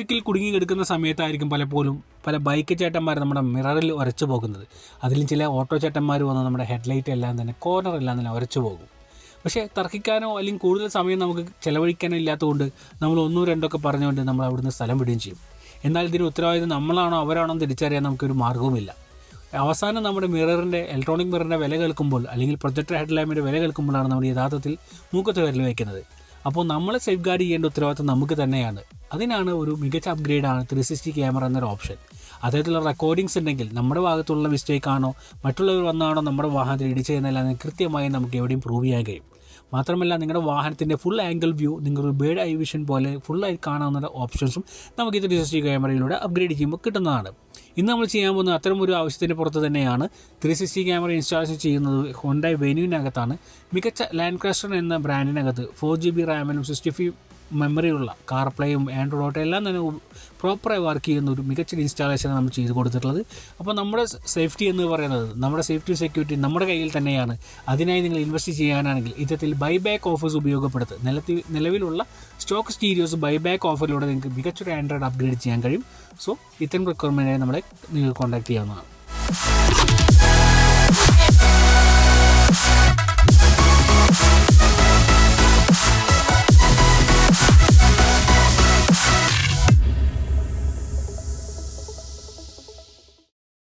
ട്രാഫിക്കിൽ കുടുങ്ങി കിടക്കുന്ന സമയത്തായിരിക്കും പലപ്പോഴും പല ബൈക്ക് ചേട്ടന്മാർ നമ്മുടെ മിററിൽ ഉരച്ചു പോകുന്നത്. അതിലും ചില ഓട്ടോ ചേട്ടന്മാർ വന്ന് നമ്മുടെ ഹെഡ്ലൈറ്റ് എല്ലാം തന്നെ കോർണറെല്ലാം തന്നെ ഉരച്ചു പോകും. പക്ഷേ തർക്കിക്കാനോ അല്ലെങ്കിൽ കൂടുതൽ സമയം നമുക്ക് ചിലവഴിക്കാനോ ഇല്ലാത്തതുകൊണ്ട് നമ്മൾ ഒന്നോ രണ്ടൊക്കെ പറഞ്ഞുകൊണ്ട് നമ്മൾ അവിടുന്ന് സ്ഥലം വിടുകയും ചെയ്യും. എന്നാൽ ഇതിന് ഉത്തരവാദിത്വം നമ്മളാണോ അവരാണോ എന്ന് തിരിച്ചറിയാൻ നമുക്കൊരു മാർഗ്ഗവുമില്ല. അവസാനം നമ്മുടെ ഇലക്ട്രോണിക് മിററിൻ്റെ വില കേൾക്കുമ്പോൾ അല്ലെങ്കിൽ പ്രൊജക്ടർ ഹെഡ്ലാമ്പിൻ്റെ വില കേൾക്കുമ്പോഴാണ് നമ്മൾ യഥാർത്ഥത്തിൽ മൂക്കത്ത് വിരൽ വയ്ക്കുന്നത്. അപ്പോൾ നമ്മളെ സേഫ് ഗാർഡ് ചെയ്യേണ്ട ഉത്തരവാദിത്വം നമുക്ക് തന്നെയാണ്. അതിനാണ് ഒരു മികച്ച അപ്ഗ്രേഡാണ് 360 ക്യാമറ എന്നൊരു ഓപ്ഷൻ. അത്തരത്തിലുള്ള റെക്കോർഡിങ്സ് ഉണ്ടെങ്കിൽ നമ്മുടെ ഭാഗത്തുള്ള മിസ്റ്റേക്കാണോ മറ്റുള്ളവർ വന്നാണോ നമ്മുടെ വാഹനത്തിൽ ഇടിച്ചതെന്നല്ലാതെ കൃത്യമായി നമുക്ക് എവിടെയും പ്രൂവ് ചെയ്യാൻ കഴിയും. മാത്രമല്ല നിങ്ങളുടെ വാഹനത്തിൻ്റെ ഫുൾ ആംഗിൾ വ്യൂ നിങ്ങളൊരു ബേർഡ് ഐ വിഷൻ പോലെ ഫുള്ളായി കാണാവുന്ന ഓപ്ഷൻസും നമുക്ക് 360 ക്യാമറയിലൂടെ അപ്ഗ്രേഡ് ചെയ്യുമ്പോൾ കിട്ടുന്നതാണ്. ഇന്ന് നമ്മൾ ചെയ്യാൻ പോകുന്ന അത്തരമൊരു ആവശ്യത്തിൻ്റെ പുറത്ത് തന്നെയാണ് 360 ക്യാമറ ഇൻസ്റ്റാളേഷൻ ചെയ്യുന്നത്. ഹോണ്ടായ് വെന്യൂവിനകത്താണ്. മികച്ച ലാൻഡ് ക്രസ്റ്റർ എന്ന ബ്രാൻഡിനകത്ത് 4GB റാമിനും 65 മെമ്മറിയുള്ള കാർപ്ലേയും ആൻഡ്രോയിഡ് ഓട്ടോ എല്ലാം തന്നെ പ്രോപ്പറായി വർക്ക് ചെയ്യുന്ന ഒരു മികച്ച ഇൻസ്റ്റാളേഷനാണ് നമ്മൾ ചെയ്ത് കൊടുത്തിട്ടുള്ളത്. അപ്പോൾ നമ്മുടെ സേഫ്റ്റി എന്ന് പറയുന്നത് നമ്മുടെ സേഫ്റ്റി സെക്യൂരിറ്റി നമ്മുടെ കയ്യിൽ തന്നെയാണ്. അതിനായി നിങ്ങൾ ഇൻവെസ്റ്റ് ചെയ്യാനാണെങ്കിൽ ഇത്തരത്തിൽ ബൈബാക്ക് ഓഫേഴ്സ് ഉപയോഗപ്പെടുത്തുക. നിലവിലുള്ള സ്റ്റോക്ക് സ്റ്റീരിയോസ് ബൈബാക്ക് ഓഫറിലൂടെ നിങ്ങൾക്ക് മികച്ചൊരു ആൻഡ്രോയിഡ് അപ്ഗ്രേഡ് ചെയ്യാൻ കഴിയും. സോ ഇത്തരം റിക്വയർമെൻറ്റിനായി നമ്മളെ നിങ്ങൾക്ക് കോൺടാക്ട് ചെയ്യാവുന്നതാണ്.